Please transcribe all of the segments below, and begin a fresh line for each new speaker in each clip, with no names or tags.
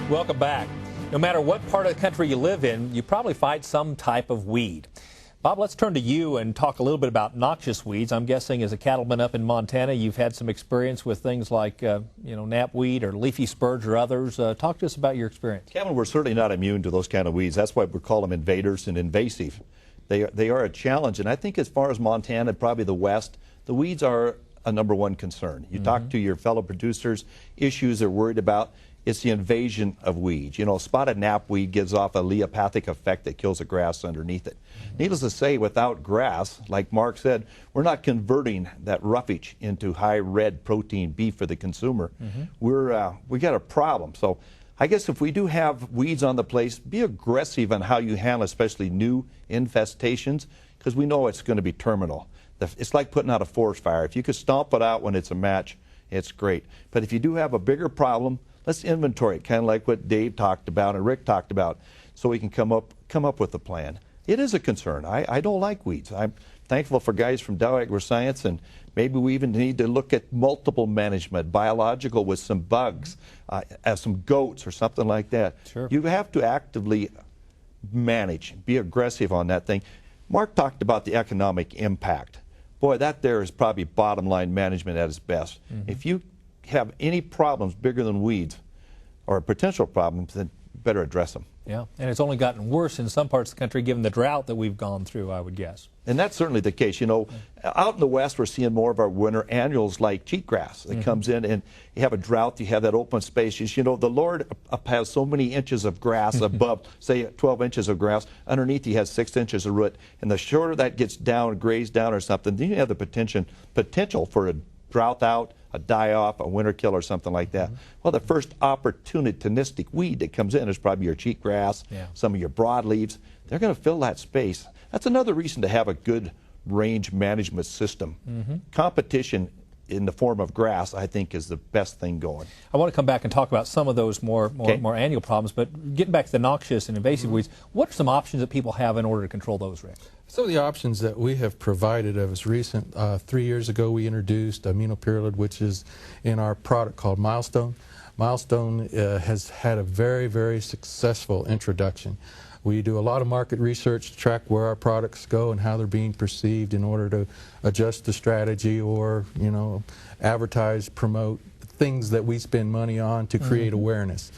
Welcome back. No matter what part of the country you live in, you probably fight some type of weed. Bob, let's turn to you and talk a little bit about noxious weeds. I'm guessing as a cattleman up in Montana, you've had some experience with things like, knapweed or leafy spurge or others. Talk to us about your experience.
Kevin, we're certainly not immune to those kind of weeds. That's why we call them invaders and invasive. They are a challenge, and I think as far as Montana, probably the West, the weeds are a #1 concern. You talk to your fellow producers, issues they're worried about. It's the invasion of weeds. Spotted knapweed gives off a leopathic effect that kills the grass underneath it. Needless to say, without grass, like Mark said, we're not converting that roughage into high red protein beef for the consumer. We got a problem. So I guess if we do have weeds on the place, be aggressive on how you handle especially new infestations, because we know it's going to be terminal. It's like putting out a forest fire. If you could stomp it out when it's a match, it's great. But if you do have a bigger problem, let's inventory it, kind of like what Dave talked about and Rick talked about, so we can come up with a plan. It is a concern. I don't like weeds. I'm thankful for guys from Dow AgroSciences, and maybe we even need to look at multiple management, biological with some bugs, as some goats or something like that.
Sure.
You have to actively manage, be aggressive on that thing. Mark talked about the economic impact. Boy, that there is probably bottom line management at its best. If you have any problems bigger than weeds or potential problems, then better address them.
Yeah, and it's only gotten worse in some parts of the country given the drought that we've gone through, I would guess.
And that's certainly the case. Out in the West, we're seeing more of our winter annuals like cheatgrass that comes in, and you have a drought, you have that open spaces. The Lord has so many inches of grass above, say 12 inches of grass. Underneath, he has 6 inches of root. And the shorter that gets down, grazed down or something, then you have the potential for a drought out, a die-off, a winter kill, or something like that. Well, the first opportunistic weed that comes in is probably your cheatgrass, some of your broadleaves. They're going to fill that space. That's another reason to have a good range management system. Competition in the form of grass, I think, is the best thing going.
I want to come back and talk about some of those more annual problems, but getting back to the noxious and invasive weeds, what are some options that people have in order to control those, Rick?
Some of the options that we have provided as recent, 3 years ago we introduced aminopyrrolid, which is in our product called Milestone. Milestone has had a very, very successful introduction. We do a lot of market research to track where our products go and how they're being perceived in order to adjust the strategy or, advertise, promote things that we spend money on to create awareness.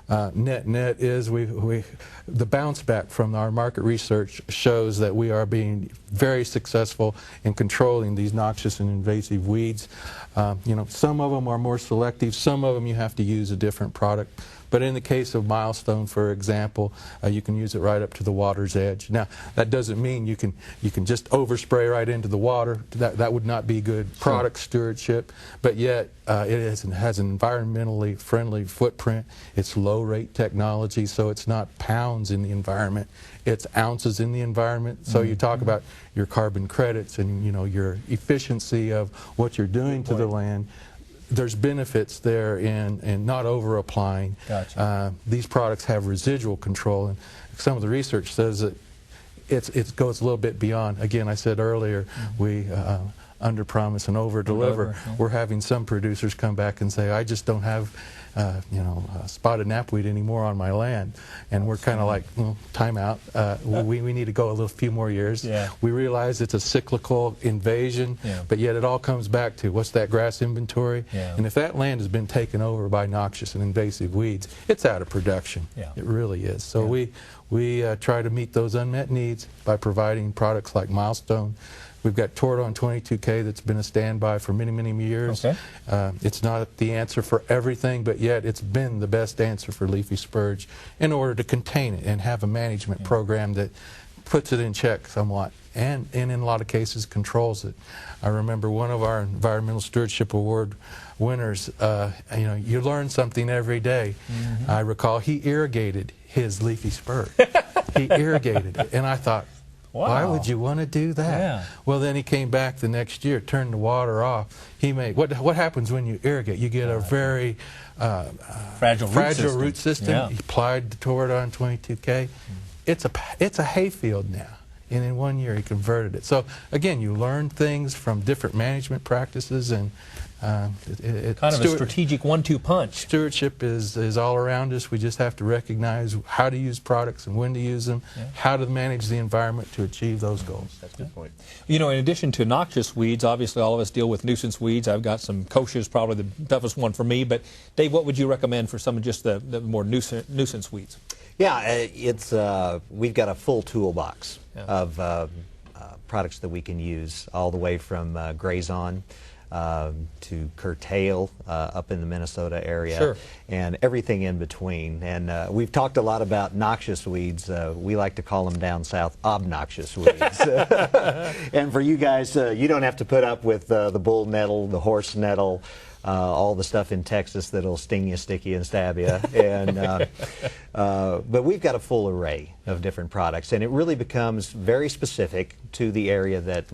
Net is the bounce back from our market research shows that we are being very successful in controlling these noxious and invasive weeds. Some of them are more selective, some of them you have to use a different product. But in the case of Milestone, for example, you can use it right up to the water's edge. Now, that doesn't mean you can just overspray right into the water. That would not be good product stewardship. But yet, it has an environmentally friendly footprint. It's low-rate technology, so it's not pounds in the environment. It's ounces in the environment. So you talk about your carbon credits and your efficiency of what you're doing to the land. There's benefits there in not over-applying.
Gotcha.
These products have residual control, and some of the research says that it goes a little bit beyond. Again, I said earlier, we under-promise and over-deliver. We're having some producers come back and say, I just don't have spotted knapweed anymore on my land. And we're kind of like, well, time out. We need to go a few more years. We realize it's a cyclical invasion, but yet it all comes back to what's that grass inventory? And if that land has been taken over by noxious and invasive weeds, it's out of production. It really is. So we try to meet those unmet needs by providing products like Milestone. We've got Tordon 22K that's been a standby for many, many years. It's not the answer for everything, but yet it's been the best answer for leafy spurge in order to contain it and have a management program that puts it in check somewhat and in a lot of cases controls it. I remember one of our Environmental Stewardship Award winners, you learn something every day. I recall he irrigated his leafy spurge. He irrigated it, and I thought, wow. Why would you want to do that? Well, then he came back the next year, turned the water off. What happens when you irrigate? You get a very
fragile
root system. He applied the Tordon 22K. It's a hayfield now. and in 1 year he converted it. So again, you learn things from different management practices, and
kind of a strategic 1-2 punch.
Stewardship is all around us. We just have to recognize how to use products and when to use them, how to manage the environment to achieve those goals.
That's a good point.
You know, in addition to noxious weeds, obviously all of us deal with nuisance weeds. I've got some kochia, probably the toughest one for me. But Dave, what would you recommend for some of just the more nuisance weeds?
Yeah, we've got a full toolbox of products that we can use, all the way from Grazon to curtail up in the Minnesota area, and everything in between. And we've talked a lot about noxious weeds. We like to call them down south obnoxious weeds. And for you guys, you don't have to put up with the bull nettle, the horse nettle, all the stuff in Texas that'll sting you, stick you, and stab you. And but we've got a full array of different products, and it really becomes very specific to the area that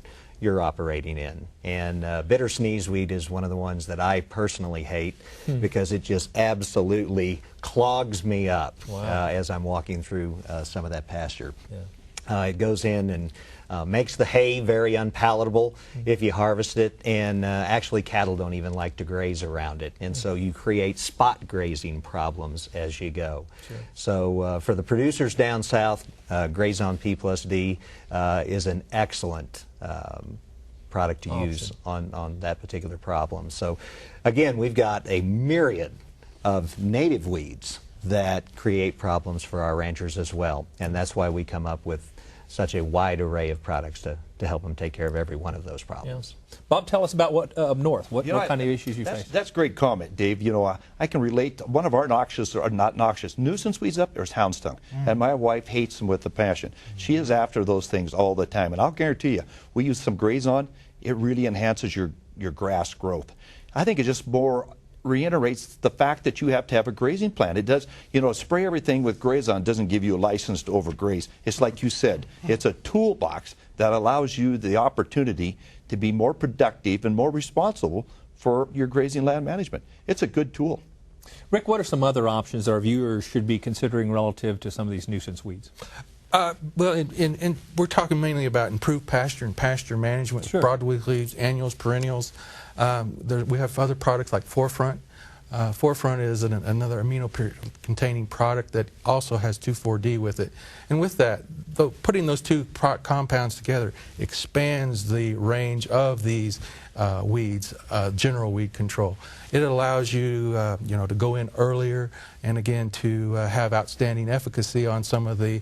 you're operating in. And bitter sneezeweed is one of the ones that I personally hate because it just absolutely clogs me up as I'm walking through some of that pasture. It goes in and makes the hay very unpalatable if you harvest it, and actually cattle don't even like to graze around it, and so you create spot grazing problems as you go. So for the producers down south, Grazon P+D is an excellent product to use on that particular problem. So again, we've got a myriad of native weeds that create problems for our ranchers as well, and that's why we come up with such a wide array of products to help them take care of every one of those problems.
Bob, tell us about what up north. What kind of issues you face?
That's a great comment, Dave. You know, I can relate to one of our noxious, or not noxious, nuisance weeds up there is houndstone. And my wife hates them with a passion. She is after those things all the time. And I'll guarantee you, we use some Grazon, it really enhances your grass growth. I think it just more reiterates the fact that you have to have a grazing plan. It does, you know, spray everything with Grazon doesn't give you a license to overgraze. It's like you said, it's a toolbox that allows you the opportunity to be more productive and more responsible for your grazing land management. It's a good tool.
Rick, what are some other options our viewers should be considering relative to some of these nuisance weeds?
Well, we're talking mainly about improved pasture and pasture management, broadleaf leaves, annuals, perennials. We have other products like Forefront. Forefront is another amino-containing product that also has 2,4-D with it. And with that, putting those two compounds together expands the range of these weeds, general weed control. It allows you, to go in earlier, and again to have outstanding efficacy on some of the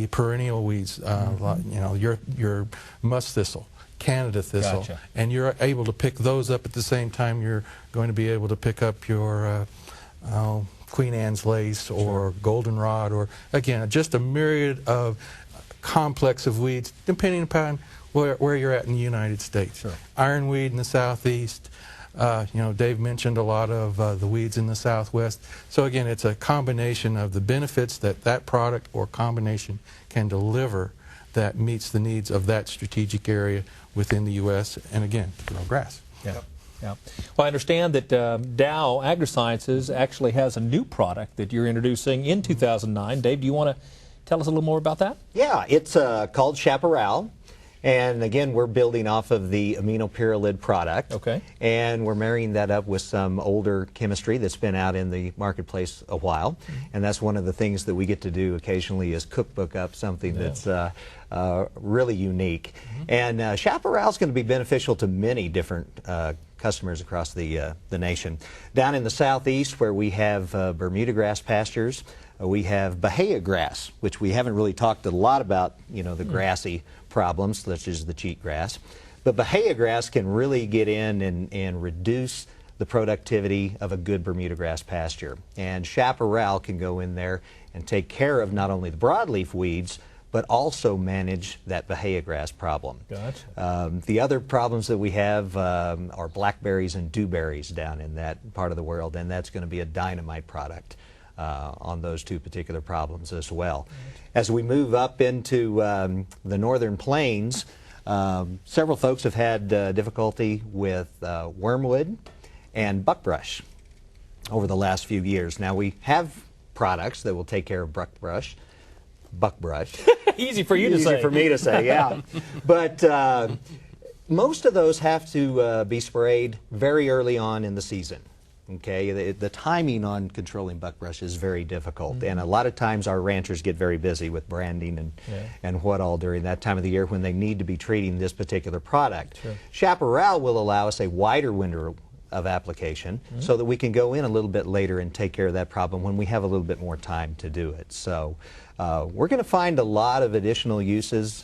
perennial weeds, like, your musk thistle, Canada thistle, and you're able to pick those up at the same time you're going to be able to pick up your Queen Anne's lace or goldenrod, or again just a myriad of complex of weeds depending upon where you're at in the United States. Ironweed in the southeast. Dave mentioned a lot of the weeds in the southwest. So again, it's a combination of the benefits that product or combination can deliver that meets the needs of that strategic area within the U.S. and again, grass.
Well, I understand that Dow AgroSciences actually has a new product that you're introducing in 2009. Dave, do you want to tell us a little more about that?
Yeah, it's called Chaparral. And again, we're building off of the aminopyrrolid product. And we're marrying that up with some older chemistry that's been out in the marketplace a while. And that's one of the things that we get to do occasionally is cookbook up something that's really unique. And Chaparral is going to be beneficial to many different customers across the nation. Down in the southeast, where we have Bermuda grass pastures, we have Bahia grass, which we haven't really talked a lot about, the grassy problems, such as the cheatgrass. But Bahia grass can really get in and reduce the productivity of a good Bermuda grass pasture. And Chaparral can go in there and take care of not only the broadleaf weeds, but also manage that Bahia grass problem. The other problems that we have are blackberries and dewberries down in that part of the world, and that's going to be a dynamite product on those two particular problems as well. As we move up into the northern plains, several folks have had difficulty with wormwood and buckbrush over the last few years. Now we have products that will take care of buckbrush,
Easy for you to say.
Easy for me to say, yeah. But most of those have to be sprayed very early on in the season. Okay, the timing on controlling buckbrush is very difficult, and a lot of times our ranchers get very busy with branding and what all during that time of the year when they need to be treating this particular product.
Sure.
Chaparral will allow us a wider window of application so that we can go in a little bit later and take care of that problem when we have a little bit more time to do it. So we're going to find a lot of additional uses,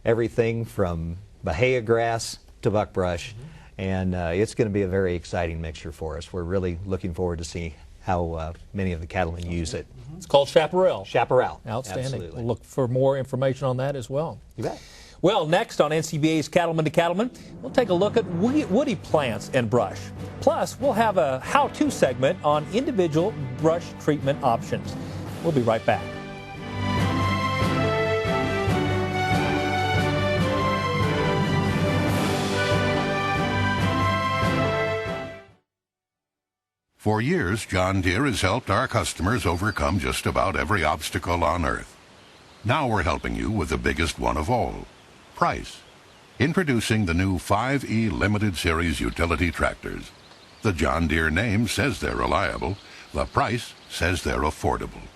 everything from bahia grass to buckbrush. And it's going to be a very exciting mixture for us. We're really looking forward to see how many of the cattlemen use it.
It's called Chaparral.
Chaparral.
Outstanding.
Absolutely.
We'll look for more information on that as well.
You bet.
Well, next on NCBA's Cattleman to Cattleman, we'll take a look at woody plants and brush. Plus, we'll have a how-to segment on individual brush treatment options. We'll be right back.
For years, John Deere has helped our customers overcome just about every obstacle on earth. Now we're helping you with the biggest one of all, price. Introducing the new 5E Limited Series utility tractors. The John Deere name says they're reliable. The price says they're affordable.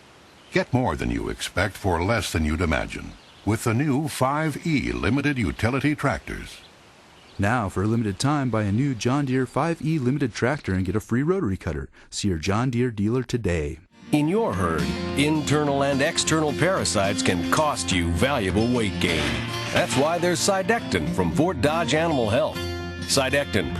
Get more than you expect for less than you'd imagine with the new 5E Limited Utility Tractors.
Now, for a limited time, buy a new John Deere 5E Limited tractor and get a free rotary cutter. See your John Deere dealer today.
In your herd, internal and external parasites can cost you valuable weight gain. That's why there's Sidectin from Fort Dodge Animal Health. Sidectin